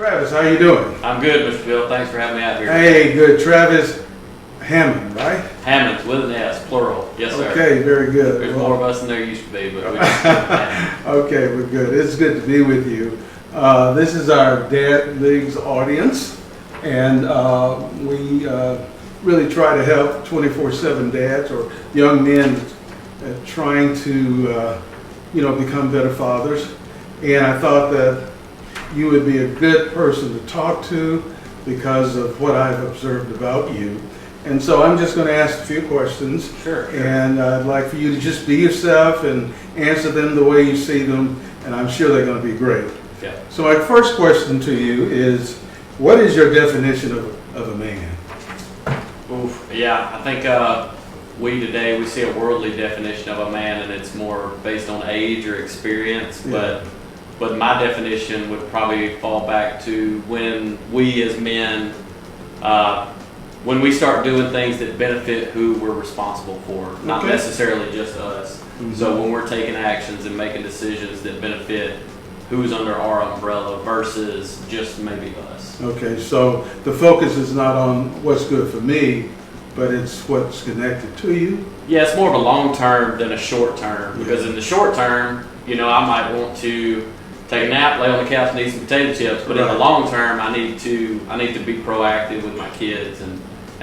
Travis, how you doing? I'm good, Mr. Bill. Thanks for having me out here. Hey, good. Travis Hammond, right? Hammonds with an S, plural. Yes, sir. Okay, very good. There's more of us than there used to be, but we just Okay, we're good. It's good to be with you. This is our Dad Leagues audience, and we really try to help 24/7 dads or young men trying to, become better fathers. And I thought that you would be a good person to talk to because of what I've observed about you. And so I'm just going to ask a few questions. Sure. And I'd like for you to just be yourself and answer them the way you see them, and I'm sure they're going to be great. Yeah. So my first question to you is, what is your definition of a man? Oof. Yeah, I think we see a worldly definition of a man, and it's more based on age or experience. Yeah. But my definition would probably fall back to when we as men, when we start doing things that benefit who we're responsible for, not Okay. necessarily just us. Mhm. So when we're taking actions and making decisions that benefit who's under our umbrella versus just maybe us. Okay, so the focus is not on what's good for me, but it's what's connected to you. Yeah, it's more of a long term than a short term, because in the short term, I might want to take a nap, lay on the couch, and eat some potato chips. But in Right. the long term, I need to be proactive with my kids and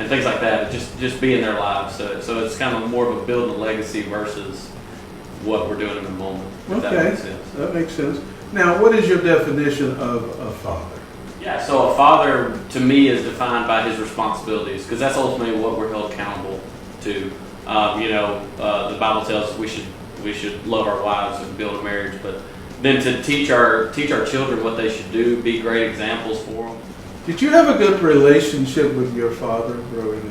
things like that. Just be in their lives. So it's kind of more of a building a legacy versus what we're doing in the moment. If that Okay, makes sense. that makes sense. Now, what is your definition of a father? Yeah. So a father to me is defined by his responsibilities, because that's ultimately what we're held accountable to. The Bible tells us we should love our wives and build a marriage, but then to teach our children what they should do, be great examples for them. Did you have a good relationship with your father growing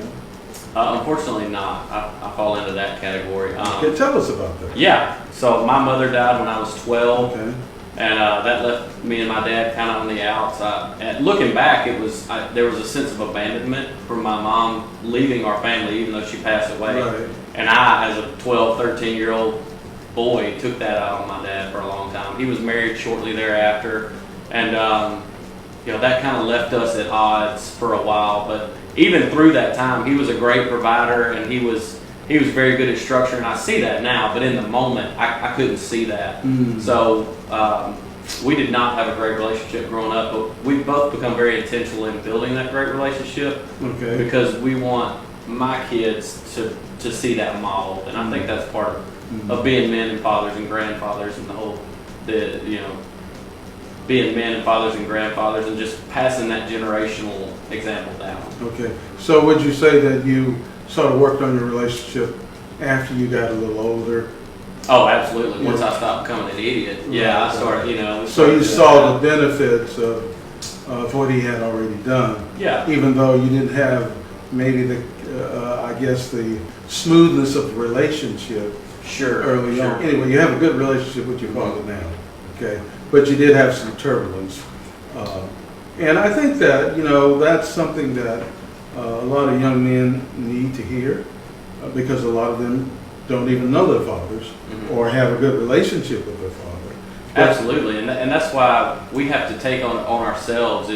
up? Unfortunately not. I fall into that category. Okay, tell us about that. Yeah, so my mother died when I was 12, Okay. and that left me and my dad kind of on the outside. And looking back, there was a sense of abandonment from my mom leaving our family, even though she passed away. Right. And I, as a 12, 13-year-old boy, took that out on my dad for a long time. He was married shortly thereafter, and that kind of left us at odds for a while. But even through that time, he was a great provider, and he was very good at structure, and I see that now. But in the moment, I couldn't see that. Mm. So we did not have a great relationship growing up, but we've both become very intentional in building that great relationship, Okay. because we want my kids to see that model, and I think that's part of being men and fathers and grandfathers, and being men and fathers and grandfathers, and just passing that generational example down. Okay. So would you say that you sort of worked on your relationship after you got a little older? Oh, absolutely. Once Yeah. I stopped becoming an idiot, yeah, I started, So you saw the benefits of what he had already done, Yeah, even though you didn't have maybe the smoothness of the relationship sure. early sure. on. Anyway, you have a good relationship with your father now, okay? But you did have some turbulence. And I think that, that's something that a lot of young men need to hear, because a lot of them don't even know their fathers Mhm. or have a good relationship with their father. But- Absolutely, and that's why we have to take on ourselves.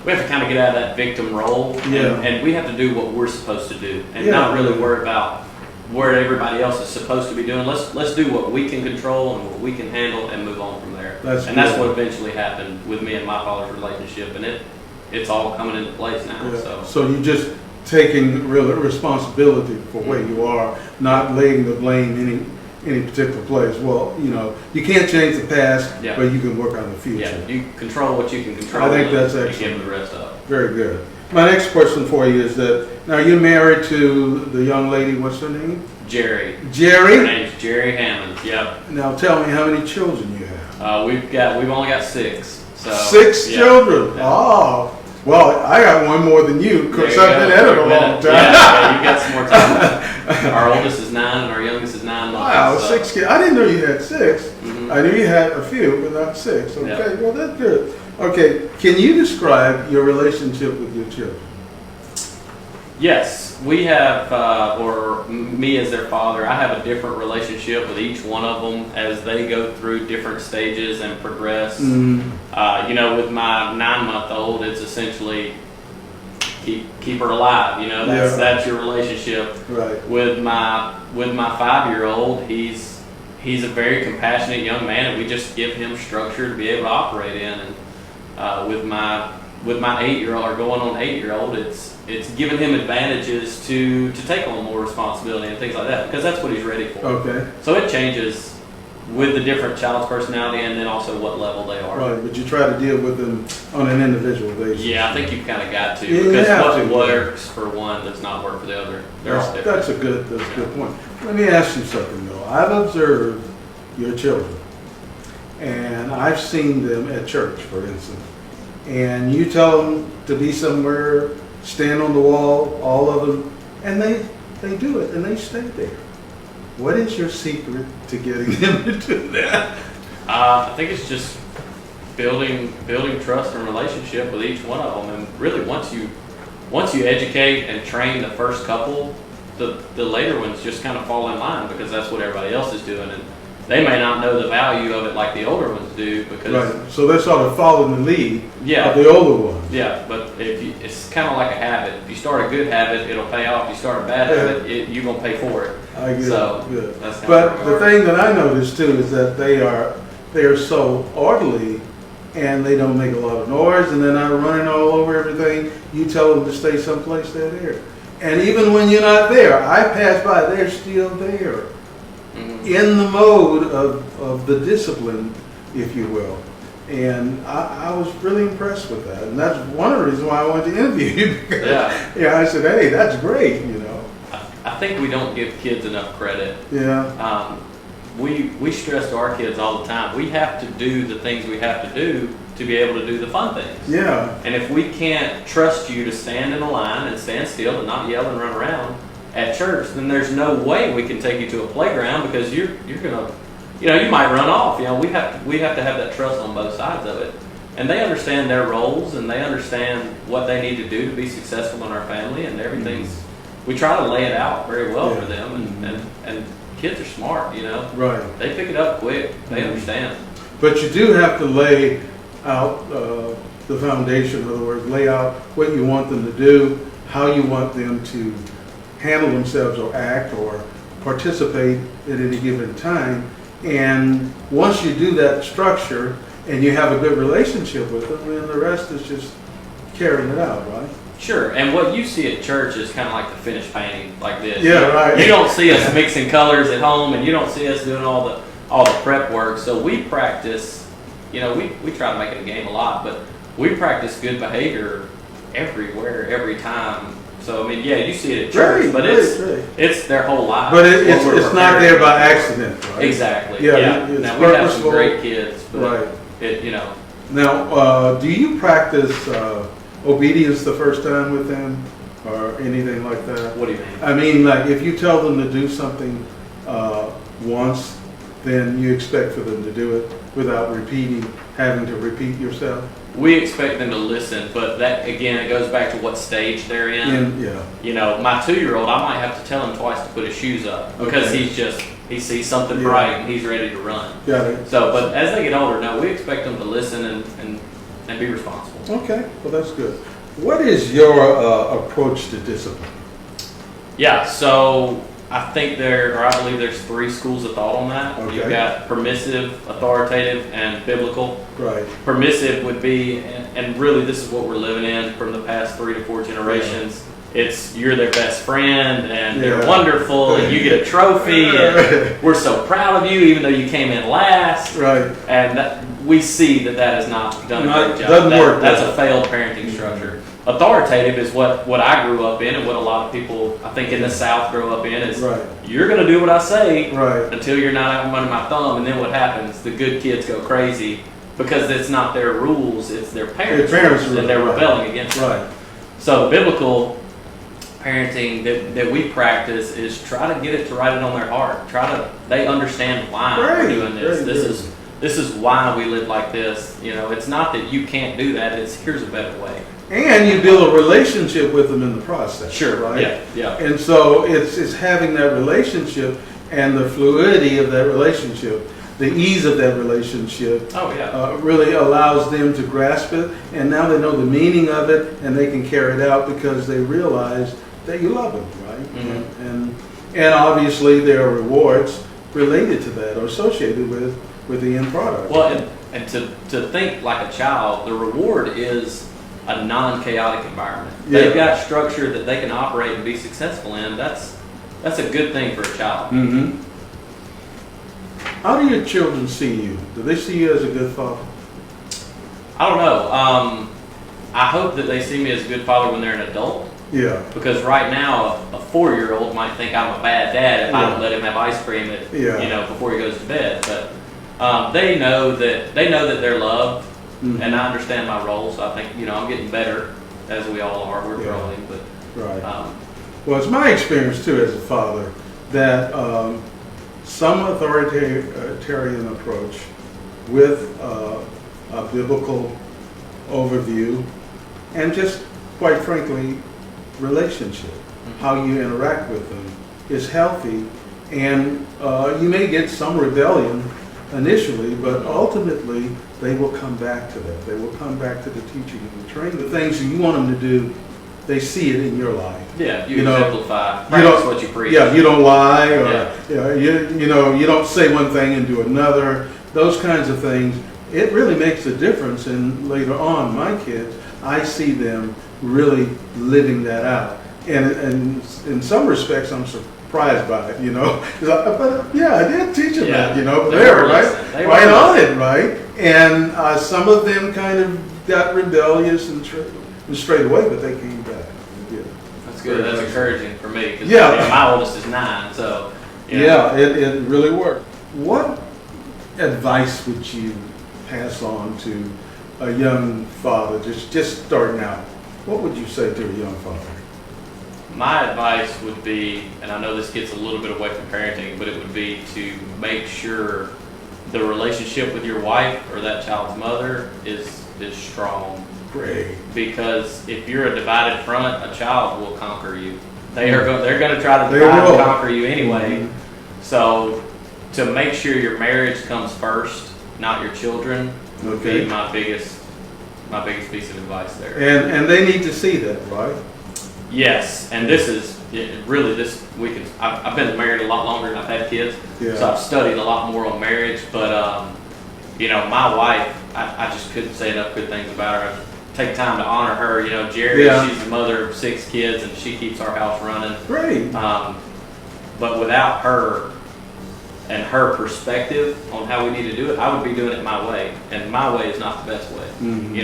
We have to kind of get out of that victim role, Yeah. and we have to do what we're supposed to do, and Yeah. not really worry about what everybody else is supposed to be doing. Let's do what we can control and what we can handle, and move on from there. That's And that's good. what eventually happened with me and my father's relationship, and it's all coming into place now. Yeah. So So you just taking real responsibility for where you are, not laying the blame any particular place. Well, you can't change the past, Yeah. but you can work on the future. yeah, you control what you can control. I think and that's you excellent. give the rest up. Very good. My next question for you is that, now you're married to the young lady, what's her name? Jerry. Her Jerry? name's Jerry Hammond. Yep. Now tell me how many children you have. We've only got 6. So 6 yeah. children? Yeah. Oh, well, I got one more than you, because There you I've been go. at it a You've long been- time. Yeah, you got some more time. Our oldest is 9, and our youngest is 9 months. Wow, so. 6 kids. I didn't know you had 6. Mhm. I knew you had a few, but not 6. Okay, Yeah. well, that's good. Okay, can you describe your relationship with your children? Yes. we have, or me as their father, I have a different relationship with each one of them as they go through different stages and progress. You know, with my 9-month-old, it's essentially keep her alive. You know, that's your relationship. Right. With my 5-year-old, he's a very compassionate young man, and we just give him structure to be able to operate in. And with my 8-year-old, or going on 8-year-old, it's giving him advantages to take on more responsibility and things like that, because that's what he's ready for. Okay. So it changes with the different child's personality, and then also what level they are. Right, but you try to deal with them on an individual basis. Yeah, I think you've kind of got to, Yeah, you because have what to. works for one does not work for the other. There's different. That's a good point. Let me ask you something though. I've observed your children, and I've seen them at church, for instance. And you tell them to be somewhere, stand on the wall, all of them, and they do it, and they stay there. What is your secret to getting them to do that? I think it's just building trust and relationship with each one of them, and really once you educate and train the first couple, the later ones just kind of fall in line, because that's what everybody else is doing, and they may not know the value of it like the older ones do, because Right. So they're sort of following the lead Yeah. of the older ones. yeah. But it's kind of like a habit. If you start a good habit, it'll pay off. If you start a bad Yeah. habit, you're gonna pay for it. I get So, it. Good. that's kind But of the thing that I noticed too is that they are so orderly, and they don't make a lot of noise, and they're not running all over everything. You tell them to stay someplace, they're there. And even when you're not there, I pass by, they're still there, in the mode of the discipline, if you will. And I was really impressed with that, and that's one of the reasons why I wanted to interview you. Because, Yeah. I said, hey, that's great, you know. I think we don't give kids enough credit. Yeah. We stress to our kids all the time. We have to do the things we have to do to be able to do the fun things. Yeah. And if we can't trust you to stand in a line and stand still and not yell and run around at church, then there's no way we can take you to a playground, because you're gonna, you know, you might run off. You know, we have to have that trust on both sides of it. And they understand their roles, and they understand what they need to do to be successful in our family, and everything's. We try to lay it out very well for them, and kids are smart, you know. Right. They pick it up quick. They understand. But you do have to lay out the foundation, in other words, lay out what you want them to do, how you want them to handle themselves or act or participate at any given time. And once you do that structure and you have a good relationship with them, then the rest is just carrying it out, right? Sure, and what you see at church is kind of like the finished painting, like this. Yeah, right. You don't see us mixing colors at home, and you don't see us doing all the prep work. So we practice, you know, we try to make it a game a lot, but we practice good behavior everywhere, every time. So I mean, yeah, you see it at church, but it's their whole life. But What we're it's not preparing there by for. accident, right? Exactly. Yeah, Yeah. it's Now we have some purposeful. great kids, but Right. it, you know. Now, do you practice obedience the first time with them or anything like that? What do you mean? I mean, like if you tell them to do something once, then you expect for them to do it without having to repeat yourself? We expect them to listen, but that again, it goes back to what stage they're in. Yeah. You know, my 2-year-old, I might have to tell him twice to put his shoes up, because Okay. he sees something Yeah. bright and he's ready to run. Got it. So, but as they get older, no, we expect them to listen and be responsible. Okay, well that's good. What is your approach to discipline? Yeah, so I think I believe there's 3 schools of thought on that. Okay. You've got permissive, authoritative, and biblical. Right. Permissive would be, and really this is what we're living in from the past 3 to 4 generations. It's you're their best friend, and they're Yeah. wonderful, and you get a trophy, and we're so proud of you, even though you came in last. Right. And we see that has not done a great job. Doesn't work. That's a failed parenting structure. Authoritative is what I grew up in, and what a lot of people, I think, in the South grow up in, is Right. you're going to do what I say Right. until you're not out under my thumb, and then what happens? The good kids go crazy, because it's not their rules, it's their parents' rules, and they're rules, right. rebelling against them. Right. So the biblical parenting that we practice is try to get it to write it on their heart. They understand why we're Great, doing this. great, This great. is this is why we live like this. You know, it's not that you can't do that. It's here's a better way. And you build a relationship with them in the process. Sure. Right? Yeah. Yeah. And so it's having that relationship and the fluidity of that relationship, the ease of that relationship, Oh yeah. really allows them to grasp it. And now they know the meaning of it, and they can carry it out because they realize that you love them, right? Mhm. And obviously there are rewards related to that or associated with the end product. Well, and to think like a child, the reward is a non-chaotic environment. They've Yeah. got structure that they can operate and be successful in. That's a good thing for a child. Mm-hmm. How do your children see you? Do they see you as a good father? I don't know. I hope that they see me as a good father when they're an adult. Yeah. Because right now, a 4-year-old might think I'm a bad dad if I don't Yeah. let him have ice cream Yeah. before he goes to bed. But they know that they're loved, Mhm. and I understand my role. So I think I'm getting better, as we all are. We're Yeah. growing, but Right. Well, it's my experience too as a father that some authoritarian approach with a biblical overview and just, quite frankly, relationship, how you interact with them is healthy. And you may get some rebellion initially, but ultimately they will come back to that. They will come back to the teaching and the training. The things that you want them to do, they see it in your life. yeah, you You know, exemplify. you Practice don't- what you preach. Yeah, you don't lie, or Yeah. you don't say one thing and do another. Those kinds of things. It really makes a difference. And later on, my kids, I see them really living that out. And in some respects, I'm surprised by it. But yeah, I did teach them Yeah. that. They There, were right, listening. They were right on listening. it, right. And some of them kind of got rebellious and strayed away, but they came back. Yeah. That's good. That's encouraging for me because Yeah. my oldest is 9. So Yeah, it really worked. What advice would you pass on to a young father just starting out? What would you say to a young father? My advice would be, and I know this gets a little bit away from parenting, but it would be to make sure the relationship with your wife or that child's mother is strong. Great. Because if you're a divided front, a child will conquer you. They're going to try to They divide and will. conquer you anyway. Mhm. So to make sure your marriage comes first, not your children, would Okay. be my biggest piece of advice there. And they need to see that, right? Yes, and this is really this we can. I've been married a lot longer than I've had kids, Yeah. so I've studied a lot more on marriage. But my wife, I just couldn't say enough good things about her. I take time to honor her. Jerry, Yeah. she's the mother of 6 kids, and she keeps our house running. Great. But without her and her perspective on how we need to do it, I would be doing it my way, and my way is not the best way. Mhm.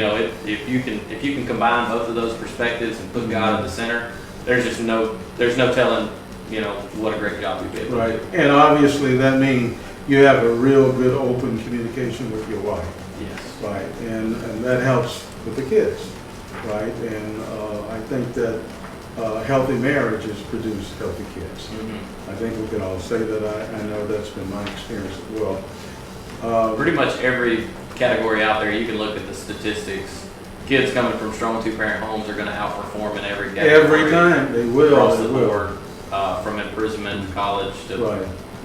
If you can combine both of those perspectives and put God at the center, there's no telling what a great job you'd be able to Right. do. And obviously that means you have a real good open communication with your wife. Yes. Right, and that helps with the kids, right? And I think that healthy marriages produce healthy kids. Mhm. I think we can all say that. I know that's been my experience as well. Pretty much every category out there, you can look at the statistics. Kids coming from strong 2-parent homes are going to outperform in every category. Every time they will. across they the will. board, from imprisonment to college to Right,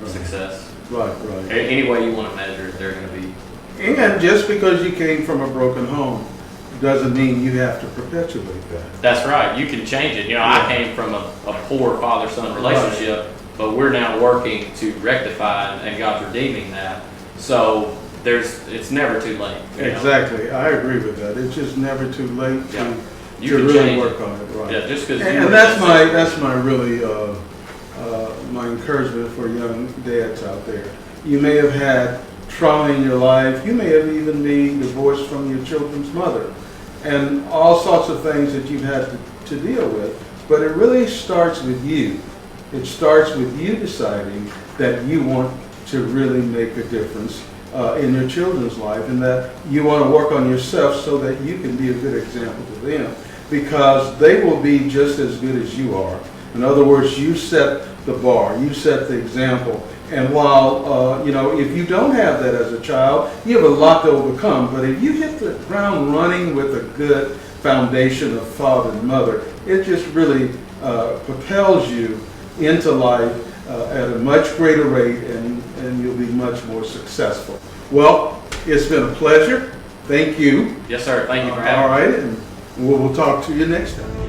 success. right. Any way you want to measure it, they're going to be. And just because you came from a broken home doesn't mean you have to perpetuate that. That's right. You can change it. I came from a poor father-son relationship, but we're now working to rectify and God's redeeming that. So it's never too late. Exactly, I agree with that. It's just never too late Yeah. to You can really change work it. on it, right? Yeah, just because. And that's my really my encouragement for young dads out there. You may have had trauma in your life. You may have even been divorced from your children's mother, and all sorts of things that you've had to deal with. But it really starts with you. It starts with you deciding that you want to really make a difference in your children's life, and that you want to work on yourself so that you can be a good example to them, because they will be just as good as you are. In other words, you set the bar, you set the example, And while, you know, if you don't have that as a child, you have a lot to overcome. But if you hit the ground running with a good foundation of father and mother, it just really propels you into life at a much greater rate, and you'll be much more successful. Well, it's been a pleasure. Thank you. Yes, sir. Thank you for All having me. right, and we'll talk to you next time.